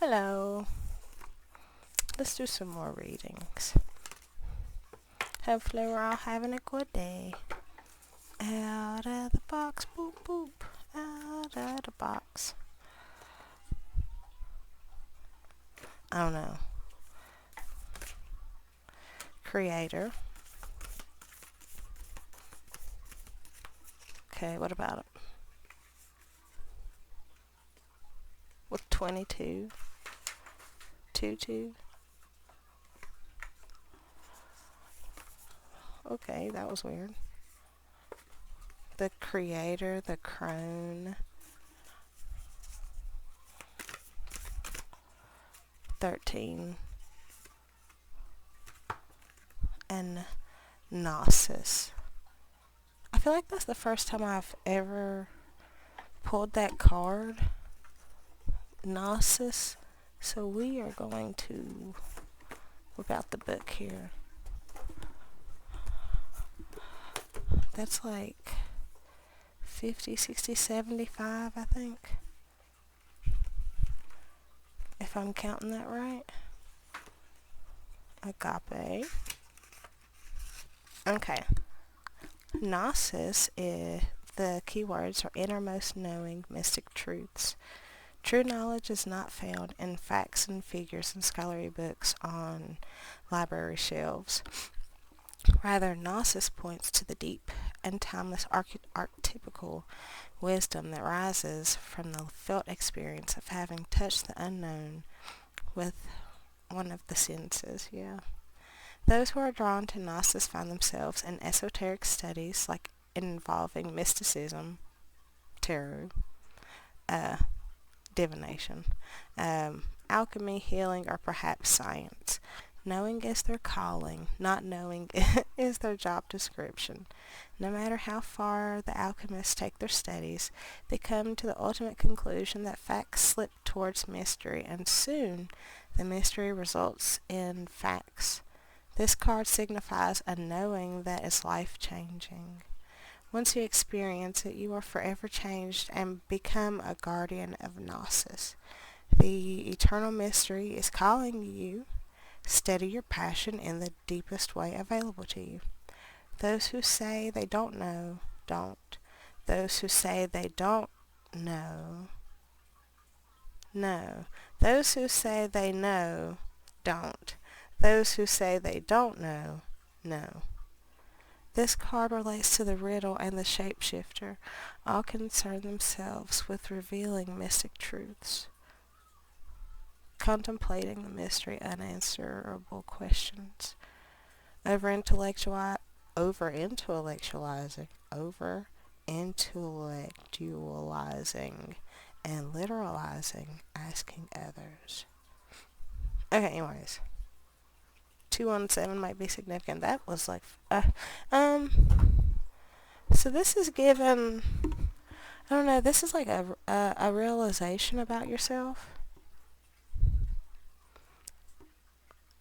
Hello. Let's do some more readings. Hopefully we're all having a good day. Out of the box, boop boop. Out of the box. I don't know. Creator. Okay, what about it? With 22. 2. Okay, that was weird. The creator, the crone. 13. And Gnosis. I feel like that's the first time I've ever pulled that card. Gnosis. So we are going to whip out the book here. That's like 50, 60, 75, I think. If I'm counting that right. Agape. Okay. Gnosis is the keywords are innermost knowing, mystic truths. True knowledge is not found in facts and figures and scholarly books on library shelves. Rather, Gnosis points to the deep and timeless archetypical wisdom that rises from the felt experience of having touched the unknown with one of the senses. Yeah. Those who are drawn to Gnosis find themselves in esoteric studies like involving mysticism, tarot, divination, alchemy, healing, or perhaps science. Knowing is their calling, not knowing is their job description. No matter how far the alchemists take their studies, they come to the ultimate conclusion that facts slip towards mystery, and soon the mystery results in facts. This card signifies a knowing that is life-changing. Once you experience it, you are forever changed and become a guardian of Gnosis. The eternal mystery is calling you. Steady your passion in the deepest way available to you. Those who say they don't know, don't. Those who say they don't know, no. Those who say they know, don't. Those who say they don't know, no. This card relates to the riddle and the shapeshifter. All concern themselves with revealing mystic truths, contemplating the mystery, unanswerable questions, over-intellectualizing, and literalizing, asking others. Okay, anyways. 217 might be significant. That was like, so this is given, I don't know, this is like a realization about yourself,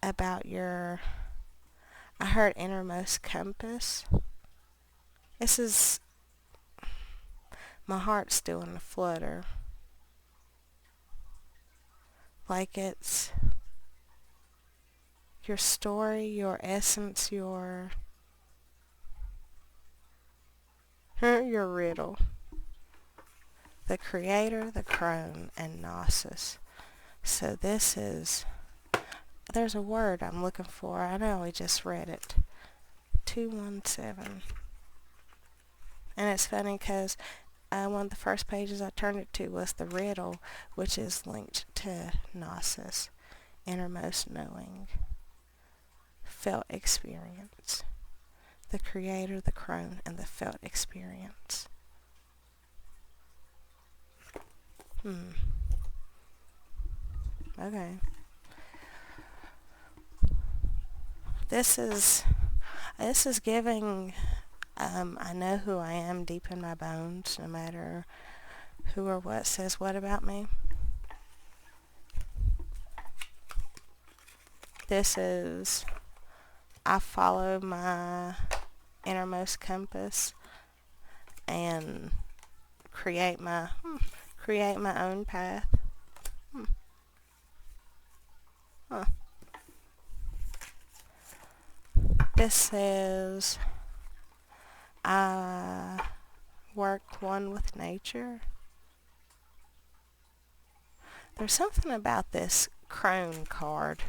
about your, I heard innermost compass. This is, my heart's still in a flutter, like it's your story, your essence, your riddle. The creator, the crone, and Gnosis. So this is, there's a word I'm looking for. I know we just read it. 217. And it's funny because one of the first pages I turned it to was the riddle, which is linked to Gnosis. Innermost knowing. Felt experience. The creator, the crone, and the felt experience. Okay. This is giving, I know who I am deep in my bones, no matter who or what says what about me. This is, I follow my innermost compass and create my own path. Huh. This says, I work one with nature. There's something about this crone card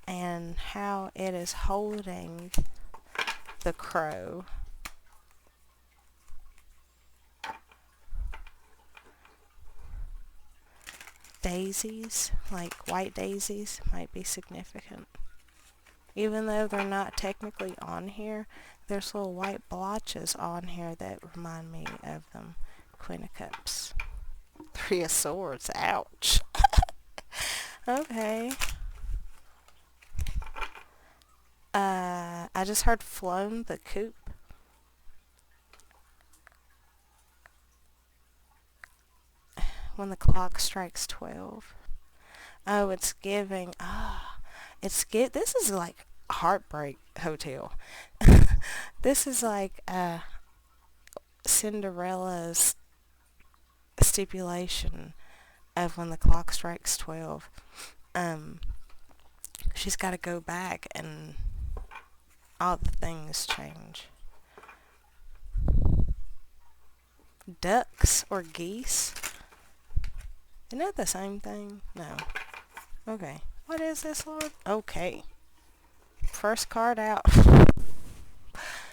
and how it is holding the crow. Daisies, like white daisies, might be significant. Even though they're not technically on here, there's little white blotches on here that remind me of them. Queen of Cups. Three of Swords, ouch. Okay. I just heard flown the coop. When the clock strikes 12. Oh, it's giving. This is like Heartbreak Hotel. This is like Cinderella's stipulation of when the clock strikes 12. She's got to go back and all the things change. Ducks or geese? Isn't that the same thing? No. Okay. What is this, Lord? Okay. First card out.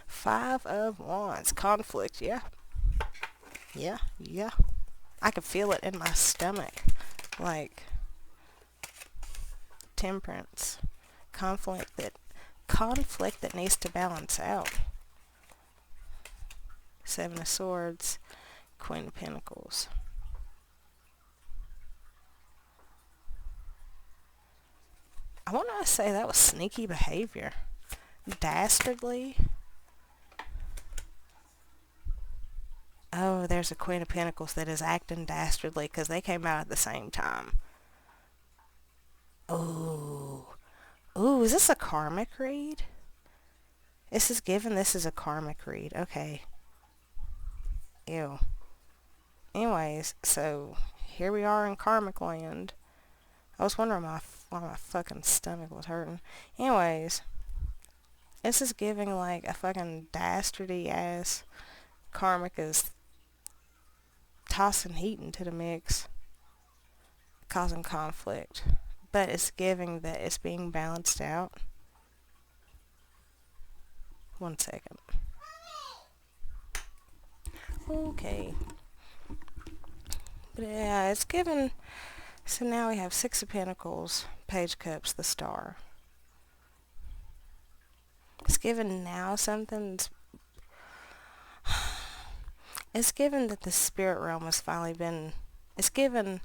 Five of Wands. Conflict, yeah. Yeah. I can feel it in my stomach. Like Temperance. Conflict that needs to balance out. Seven of Swords. Queen of Pentacles. I want to say that was sneaky behavior. Dastardly. Oh, there's a Queen of Pentacles that is acting dastardly because they came out at the same time. Ooh, is this a karmic read? This is a karmic read. Okay. Ew. Anyways, so here we are in karmic land. I was wondering why my fucking stomach was hurting. Anyways, this is giving like a fucking dastardy ass. Karmic is tossing heat into the mix, causing conflict. But it's giving that it's being balanced out. One second. Okay. But yeah, it's given. So now we have Six of Pentacles, Page of Cups, the Star. It's given now something's... It's given that the spirit realm has finally been... It's been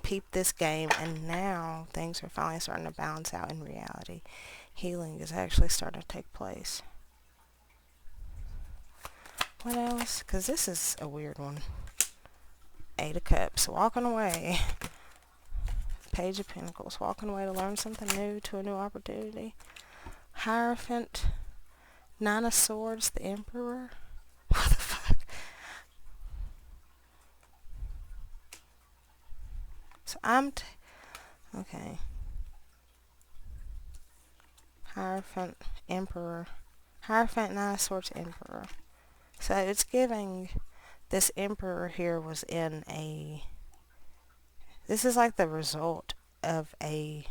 peeped this game, and now things are finally starting to balance out in reality. Healing is actually starting to take place. What else? Because this is a weird one. Eight of Cups, walking away. Page of Pentacles, walking away to learn something new, to a new opportunity. Hierophant, Nine of Swords, the Emperor. What the fuck? So okay. Hierophant, Emperor. Hierophant, Nine of Swords, Emperor. So it's giving... This Emperor here was in a... This is like the result of a...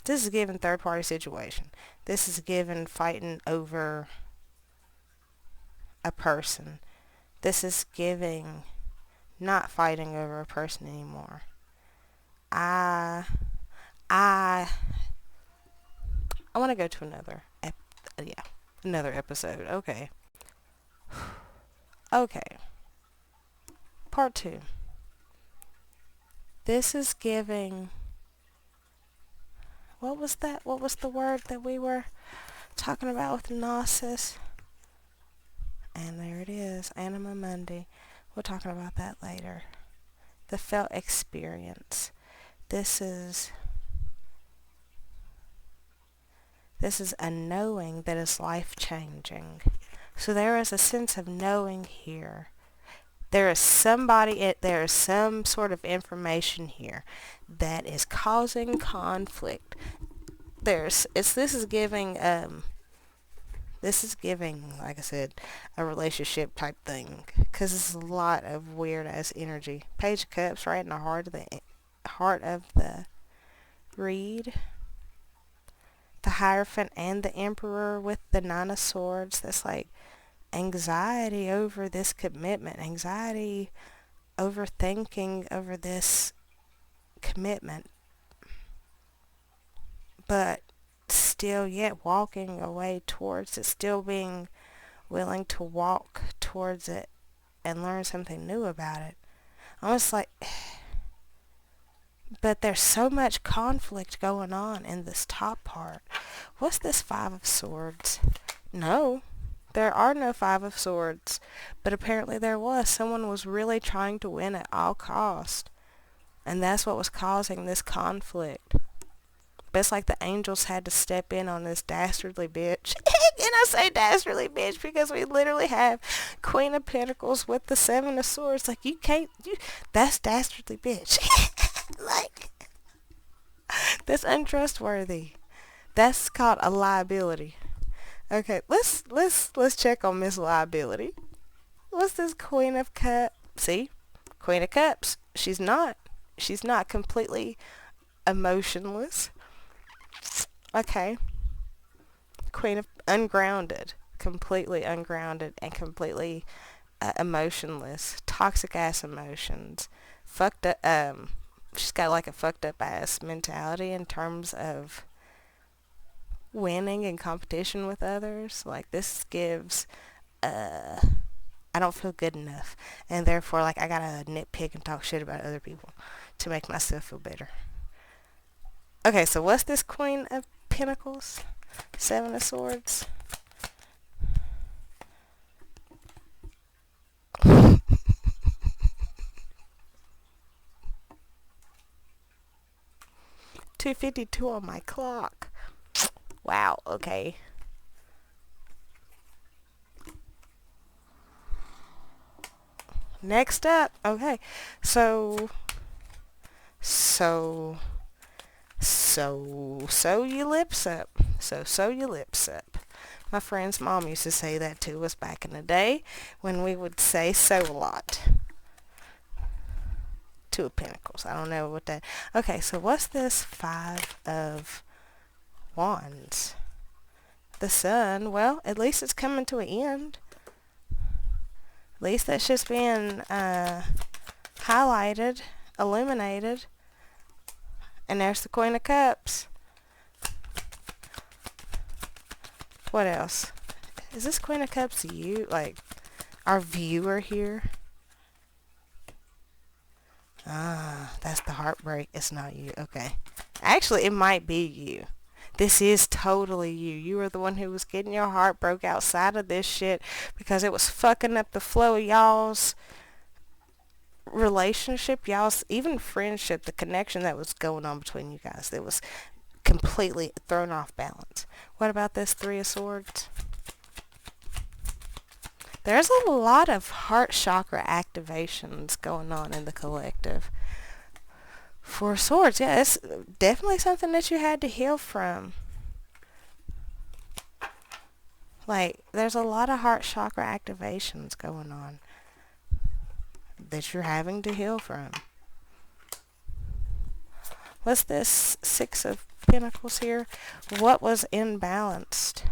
This is given third party situation. This is given fighting over a person. This is giving not fighting over a person anymore. I want to go to another episode. Okay. Okay. Part 2. This is giving... What was that? What was the word that we were talking about with Gnosis? And there it is. Anima Mundi. We're talking about that later. The felt experience. This is a knowing that is life-changing. So there is a sense of knowing here. There is some sort of information here that is causing conflict. This is giving, like I said, a relationship type thing, because it's a lot of weird ass energy. Page of Cups right in the heart of the read. The Hierophant and the Emperor with the Nine of Swords. That's like anxiety over this commitment, anxiety, overthinking over this commitment, but still yet walking away towards it, still being willing to walk towards it and learn something new about it. Almost like, but there's so much conflict going on in this top part. What's this Five of Swords? No, there are no Five of Swords, but apparently there was. Someone was really trying to win at all cost, and that's what was causing this conflict. But it's like the angels had to step in on this dastardly bitch. And I say dastardly bitch because we literally have Queen of Pentacles with the Seven of Swords. Like, that's dastardly bitch. Like, that's untrustworthy. That's called a liability. Okay, let's check on Miss Liability. What's this Queen of Cups? See? Queen of Cups. She's not completely emotionless. Okay. Queen of Ungrounded. Completely ungrounded and completely emotionless. Toxic ass emotions. Fucked up, she's got like a fucked up ass mentality in terms of winning in competition with others. Like, this gives, I don't feel good enough, and therefore, like, I gotta nitpick and talk shit about other people to make myself feel better. Okay, so what's this Queen of Pentacles? Seven of Swords. $2:52 on my clock. Wow, okay. Next up, okay. So your lips up. Sew your lips up. My friend's mom used to say that to us back in the day when we would say sew a lot. Two of Pentacles. I don't know what that... Okay, so what's this Five of Wands? The Sun. Well, at least it's coming to an end. At least that shit's being highlighted, illuminated. And there's the Queen of Cups. What else? Is this Queen of Cups you? Like, our viewer here? Ah, that's the heartbreak. It's not you. Okay. Actually, it might be you. This is totally you. You were the one who was getting your heart broke outside of this shit because it was fucking up the flow of y'all's relationship, y'all's even friendship, the connection that was going on between you guys. It was completely thrown off balance. What about this Three of Swords? There's a lot of heart chakra activations going on in the collective. Four of Swords, yeah, it's definitely something that you had to heal from. Like, there's a lot of heart chakra activations going on that you're having to heal from. What's this Six of Pentacles here? What was imbalanced?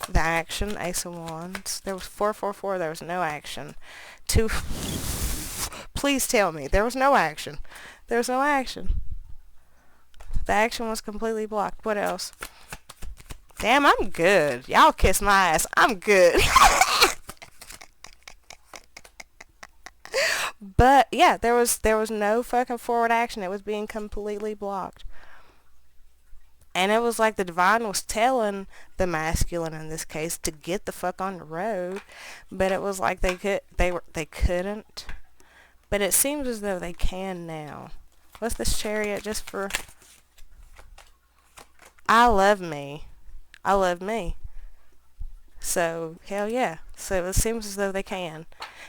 The action, Ace of Wands. There was 444. There was no action. Two. Please tell me there was no action. There was no action. The action was completely blocked. What else? Damn, I'm good. Y'all kiss my ass. I'm good. But yeah, there was no fucking forward action. It was being completely blocked. And it was like the divine was telling the masculine in this case to get the fuck on the road, but it was like they couldn't. But it seems as though they can now. What's this Chariot just for? I love me. I love me. So, hell yeah. So it seems as though they can.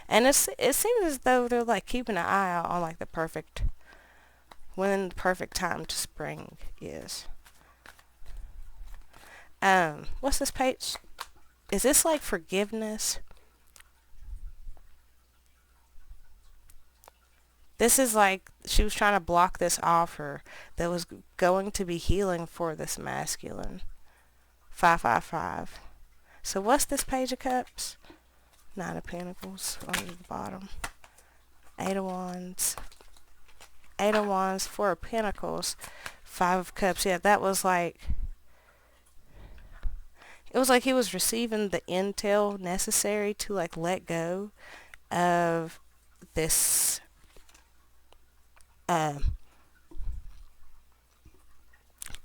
And it seems as though they're like keeping an eye out on like when the perfect time to spring is. What's this page? Is this like forgiveness? This is like she was trying to block this offer that was going to be healing for this masculine. 555. So what's this page of cups? Nine of Pentacles on the bottom. Eight of Wands. Eight of Wands, Four of Pentacles, Five of Cups. Yeah, that was like, it was like he was receiving the intel necessary to like let go of this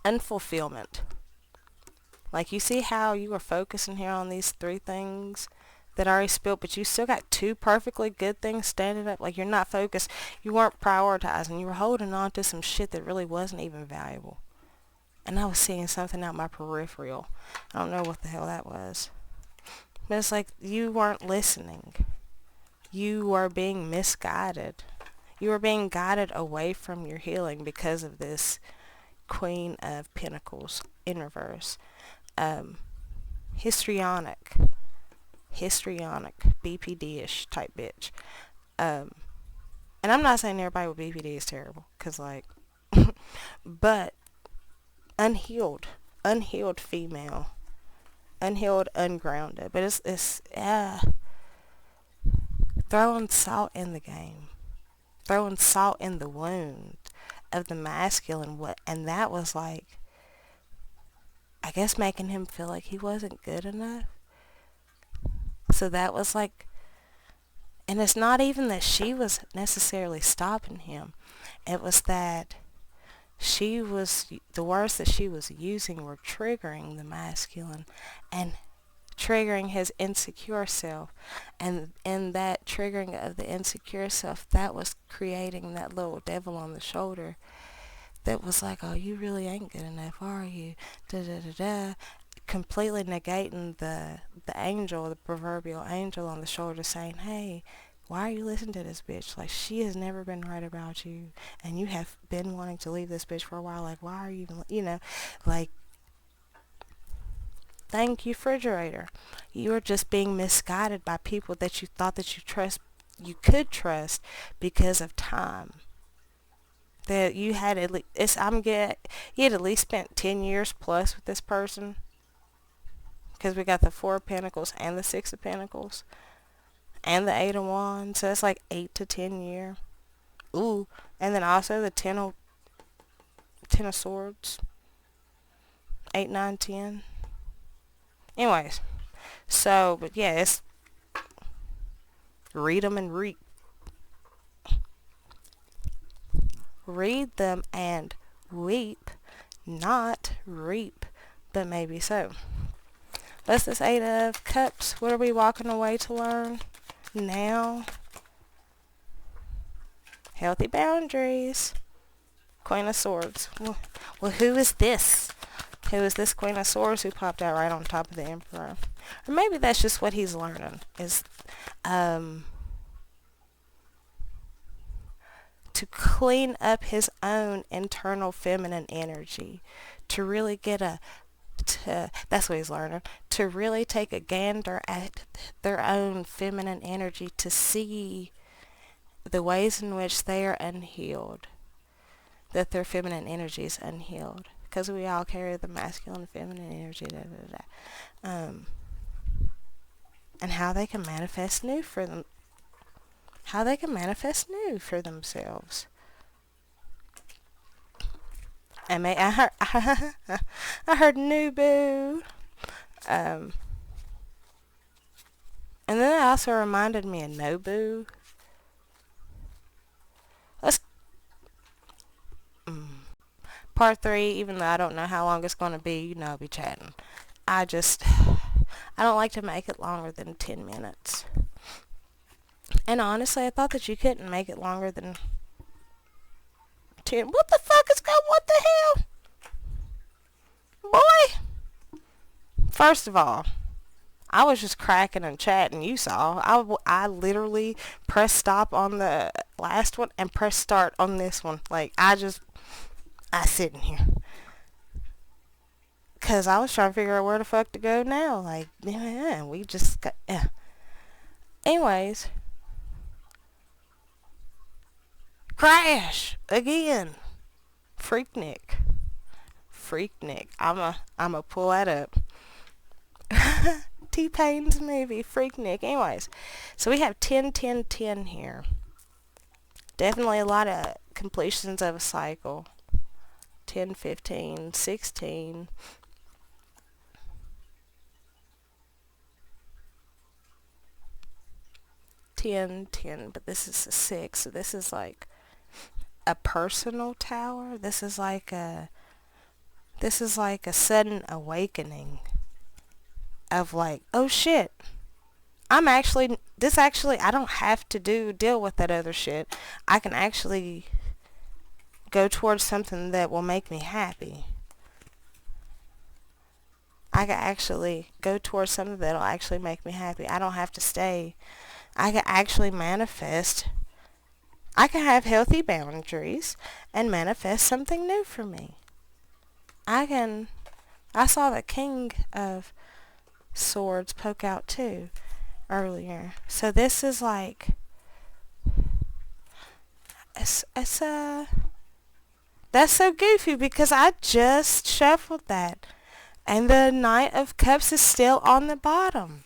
unfulfillment. Like, you see how you were focusing here on these three things that I already spilled, but you still got two perfectly good things standing up. Like, you're not focused. You weren't prioritizing. You were holding on to some shit that really wasn't even valuable. And I was seeing something out my peripheral. I don't know what the hell that was. But it's like you weren't listening. You were being misguided. You were being guided away from your healing because of this Queen of Pentacles in reverse. Histrionic, BPD-ish type bitch. And I'm not saying everybody with BPD is terrible, because like, but unhealed female, unhealed, ungrounded. But it's throwing salt in the game, throwing salt in the wound of the masculine. And that was like, I guess, making him feel like he wasn't good enough. So that was like, and it's not even that she was necessarily stopping him. It was that the words that she was using were triggering the masculine and triggering his insecure self. And in that triggering of the insecure self, that was creating that little devil on the shoulder that was like, oh, you really ain't good enough, are you? Da da da da. Completely negating the angel, the proverbial angel on the shoulder, saying, hey, why are you listening to this bitch? Like, she has never been right about you, and you have been wanting to leave this bitch for a while. Like, why are you even, like, thank you, refrigerator. You are just being misguided by people that you thought that you could trust because of time. That you had at least, you had at least spent 10 years plus with this person. Because we got the Four of Pentacles and the Six of Pentacles and the Eight of Wands. So that's like 8 to 10 year. Ooh. And then also the Ten of Swords. 8, 9, 10. Anyways. So, but yeah, it's read them and reap. Read them and weep. Not reap, but maybe so. That's this Eight of Cups. What are we walking away to learn now? Healthy boundaries. Queen of Swords. Well, who is this? Who is this Queen of Swords who popped out right on top of the Emperor? Or maybe that's just what he's learning. Is to clean up his own internal feminine energy. To really get that's what he's learning, to really take a gander at their own feminine energy, to see the ways in which they are unhealed, that their feminine energy is unhealed, because we all carry the masculine and feminine energy, and how they can manifest new for themselves. And I heard new boo. And then it also reminded me of Nobu. Part 3, even though I don't know how long it's going to be, I'll be chatting. I don't like to make it longer than 10 minutes. And honestly, I thought that you couldn't make it longer than 10. What the fuck is going, what the hell? Boy! First of all, I was just cracking and chatting. You saw. I literally pressed stop on the last one and pressed start on this one. Like, I sitting here. Because I was trying to figure out where the fuck to go now. Like, yeah, we just got, yeah. Anyways, crash again. Freaknik. Freaknik. I'ma pull that up. T-Pain's movie, Freaknik. Anyways, so we have 10, 10, 10 here. Definitely a lot of completions of a cycle. 10, 15, 16. 10, 10, but this is a 6, so this is like a personal tower. This is like a sudden awakening of like, oh shit, I don't have to deal with that other shit. I can actually go towards something that will make me happy. I can actually go towards something that'll actually make me happy. I don't have to stay. I can actually manifest. I can have healthy boundaries and manifest something new for me. I saw the King of Swords poke out too earlier. So this is like, it's that's so goofy because I just shuffled that. And the Knight of Cups is still on the bottom.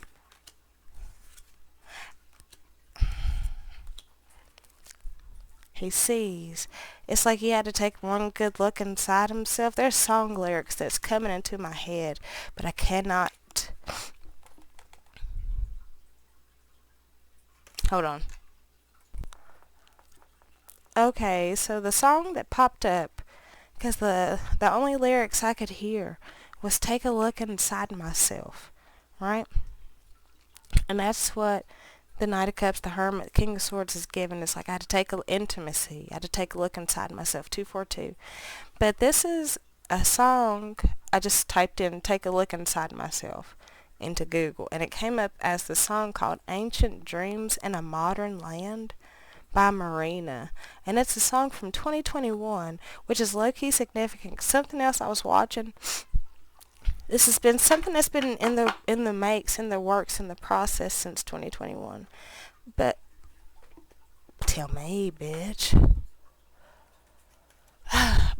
He sees. It's like he had to take one good look inside himself. There's song lyrics that's coming into my head, but I cannot. Hold on. Okay, so the song that popped up, because the only lyrics I could hear was take a look inside myself, right? And that's what the Knight of Cups, the Hermit, the King of Swords is given. It's like I had to take a intimacy. I had to take a look inside myself. 242. But this is a song I just typed in take a look inside myself into Google, and it came up as the song called Ancient Dreams in a Modern Land by Marina. And it's a song from 2021, which is low-key significant. Something else I was watching, this has been something that's been in the works, in the process since 2021. But tell me, bitch.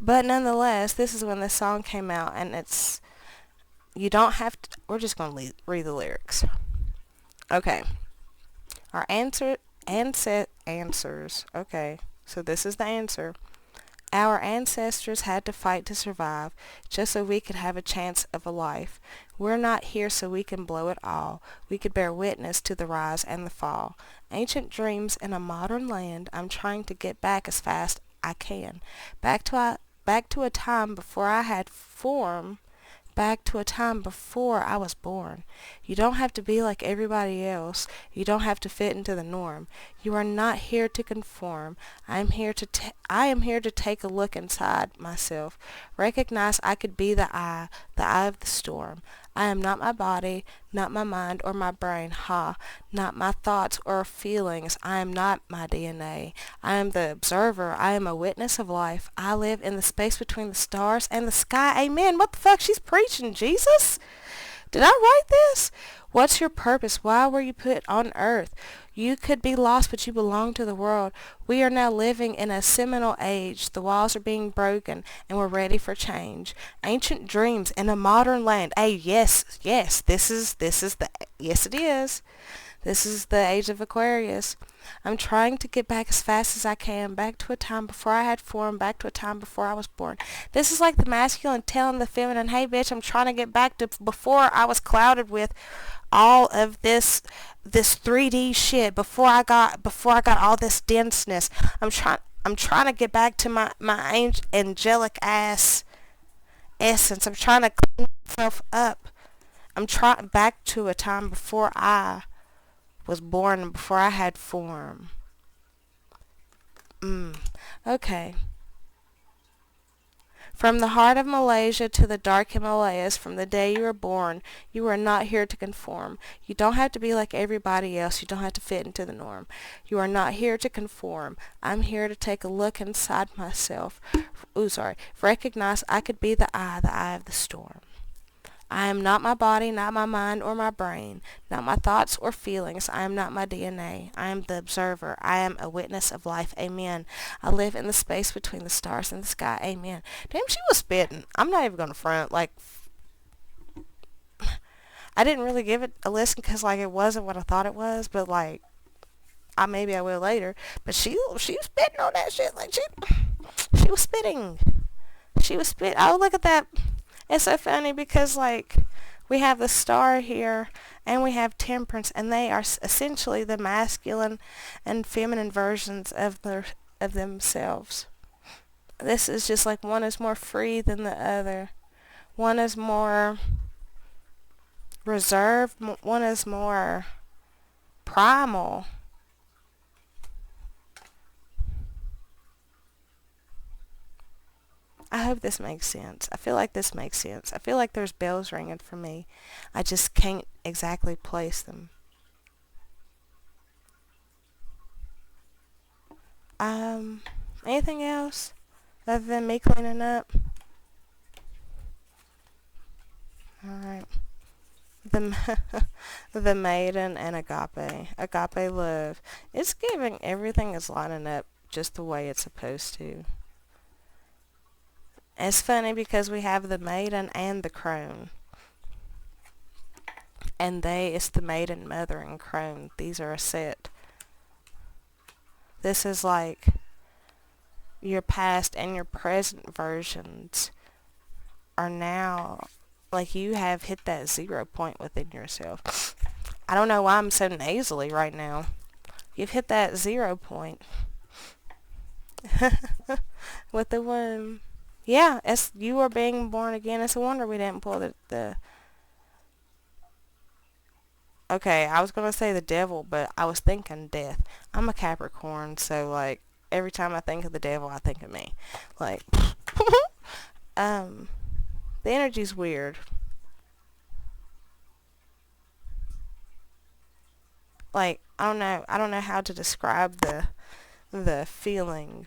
But nonetheless, this is when the song came out, and you don't have to, we're just going to read the lyrics. Okay. Our answers. Okay. So this is the answer. Our ancestors had to fight to survive, just so we could have a chance of a life. We're not here so we can blow it all. We could bear witness to the rise and the fall. Ancient dreams in a modern land. I'm trying to get back as fast I can. Back to a time before I had form. Back to a time before I was born. You don't have to be like everybody else. You don't have to fit into the norm. You are not here to conform. I am here to take a look inside myself. Recognize I could be the eye of the storm. I am not my body, not my mind or my brain, not my thoughts or feelings. I am not my DNA. I am the observer. I am a witness of life. I live in the space between the stars and the sky. Amen. What the fuck? She's preaching, Jesus? Did I write this? What's your purpose? Why were you put on earth? You could be lost, but you belong to the world. We are now living in a seminal age. The walls are being broken, and we're ready for change. Ancient dreams in a modern land. Hey, yes, this is yes, it is. This is the age of Aquarius. I'm trying to get back as fast as I can, back to a time before I had form, back to a time before I was born. This is like the masculine telling the feminine, hey bitch, I'm trying to get back to before I was clouded with all of this 3D shit, before I got all this denseness. I'm trying to get back to my angelic ass essence. I'm trying to clean myself up. I'm trying back to a time before I was born and before I had form. Okay. From the heart of Malaysia to the dark Himalayas, from the day you were born, you are not here to conform. You don't have to be like everybody else. You don't have to fit into the norm. You are not here to conform. I'm here to take a look inside myself. Recognize I could be the eye of the storm. I am not my body, not my mind or my brain, not my thoughts or feelings. I am not my DNA. I am the observer. I am a witness of life. Amen. I live in the space between the stars and the sky. Amen. Damn, she was spitting. I'm not even going to front. Like, I didn't really give it a listen because, like, it wasn't what I thought it was, but, like, maybe I will later. But she was spitting on that shit. Like, she was spitting. She was spitting. Oh, look at that. It's so funny because, like, we have the star here and we have temperance, and they are essentially the masculine and feminine versions of themselves. This is just like one is more free than the other. One is more reserved. One is more primal. I hope this makes sense. I feel like this makes sense. I feel like there's bells ringing for me. I just can't exactly place them. Anything else other than me cleaning up? Alright. The, the maiden and agape. Agape love. It's giving everything is lining up just the way it's supposed to. It's funny because we have the maiden and the crone. And it's the maiden, mother, and crone. These are a set. This is like your past and your present versions are now, like, you have hit that 0 point within yourself. I don't know why I'm so nasally right now. You've hit that 0 point. With the womb. Yeah, you are being born again. It's a wonder we didn't pull the okay, I was going to say the devil, but I was thinking death. I'm a Capricorn, so, like, every time I think of the devil, I think of me. Like, the energy's weird. Like, I don't know how to describe the feeling.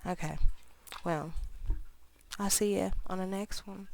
Okay, well, I'll see you on the next one.